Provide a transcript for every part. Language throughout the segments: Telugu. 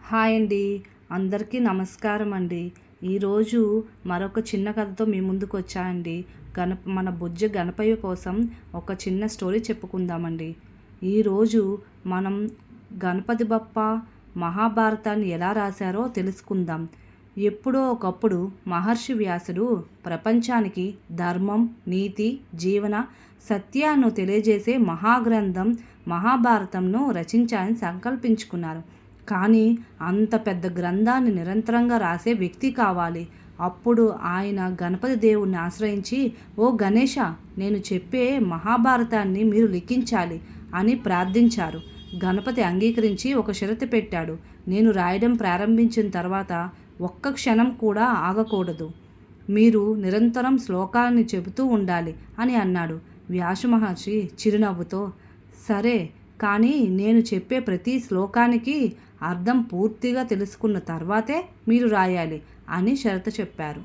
హాయ్ అండి. అందరికీ నమస్కారం అండి. ఈరోజు మరొక చిన్న కథతో మీ ముందుకు వచ్చా అండి. మన బుజ్జ గణపయ్య కోసం ఒక చిన్న స్టోరీ చెప్పుకుందామండి. ఈరోజు మనం గణపతి బప్ప మహాభారతాన్ని ఎలా రాశారో తెలుసుకుందాం. ఎప్పుడో ఒకప్పుడు మహర్షి వ్యాసుడు ప్రపంచానికి ధర్మం, నీతి, జీవన సత్యాన్ని తెలియజేసే మహాగ్రంథం మహాభారతంను రచించాలని సంకల్పించుకున్నారు. కానీ అంత పెద్ద గ్రంథాన్ని నిరంతరంగా రాసే వ్యక్తి కావాలి. అప్పుడు ఆయన గణపతి దేవుణ్ణి ఆశ్రయించి, ఓ గణేష, నేను చెప్పే మహాభారతాన్ని మీరు లిఖించాలి అని ప్రార్థించారు. గణపతి అంగీకరించి ఒక షరతు పెట్టాడు. నేను రాయడం ప్రారంభించిన తర్వాత ఒక్క క్షణం కూడా ఆగకూడదు. మీరు నిరంతరం శ్లోకాన్ని చెబుతూ ఉండాలి అని అన్నాడు. వ్యాస మహర్షి చిరునవ్వుతో, సరే, కానీ నేను చెప్పే ప్రతి శ్లోకానికి అర్థం పూర్తిగా తెలుసుకున్న తర్వాతే మీరు రాయాలి అని షరతు చెప్పారు.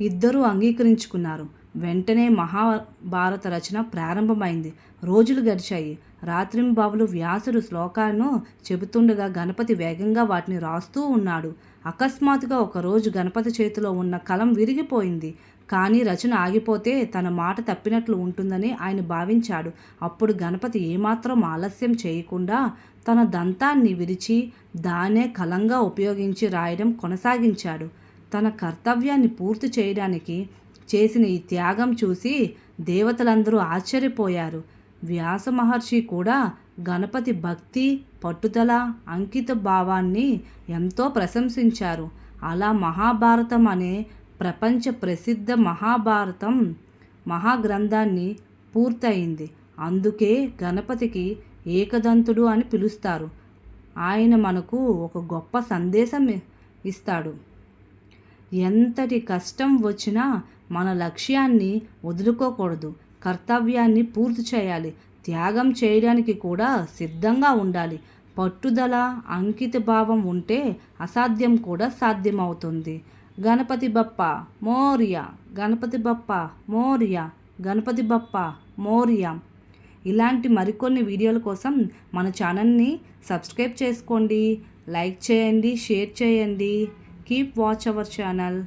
ఇద్దరూ అంగీకరించుకున్నారు. వెంటనే మహాభారత రచన ప్రారంభమైంది. రోజులు గడిచాయి. రాత్రింబావులు వ్యాసుడు శ్లోకాలను చెబుతుండగా గణపతి వేగంగా వాటిని రాస్తూ ఉన్నాడు. అకస్మాత్తుగా ఒకరోజు గణపతి చేతిలో ఉన్న కలం విరిగిపోయింది. కానీ రచన ఆగిపోతే తన మాట తప్పినట్లు ఉంటుందని ఆయన భావించాడు. అప్పుడు గణపతి ఏమాత్రం ఆలస్యం చేయకుండా తన దంతాన్ని విరిచి దాన్నే కలంగా ఉపయోగించి రాయడం కొనసాగించాడు. తన కర్తవ్యాన్ని పూర్తి చేయడానికి చేసిన ఈ త్యాగం చూసి దేవతలందరూ ఆశ్చర్యపోయారు. వ్యాస మహర్షి కూడా గణపతి భక్తి, పట్టుదల, అంకిత భావాన్ని ఎంతో ప్రశంసించారు. అలా మహాభారతం అనే ప్రపంచ ప్రసిద్ధ మహాగ్రంథాన్ని పూర్తయింది. అందుకే గణపతికి ఏకదంతుడు అని పిలుస్తారు. ఆయన మనకు ఒక గొప్ప సందేశం ఇస్తాడు. ఎంతటి కష్టం వచ్చినా మన లక్ష్యాన్ని వదులుకోకూడదు. కర్తవ్యాన్ని పూర్తి చేయాలి. త్యాగం చేయడానికి కూడా సిద్ధంగా ఉండాలి. పట్టుదల, అంకిత భావం ఉంటే అసాధ్యం కూడా సాధ్యమవుతుంది. గణపతి బప్ప మోరియా, గణపతి బప్ప మోరియా, గణపతి బప్ప మోరియా. ఇలాంటి మరికొన్ని వీడియోల కోసం మన ఛానల్ని సబ్స్క్రైబ్ చేసుకోండి, లైక్ చేయండి, షేర్ చేయండి. Keep watch our channel.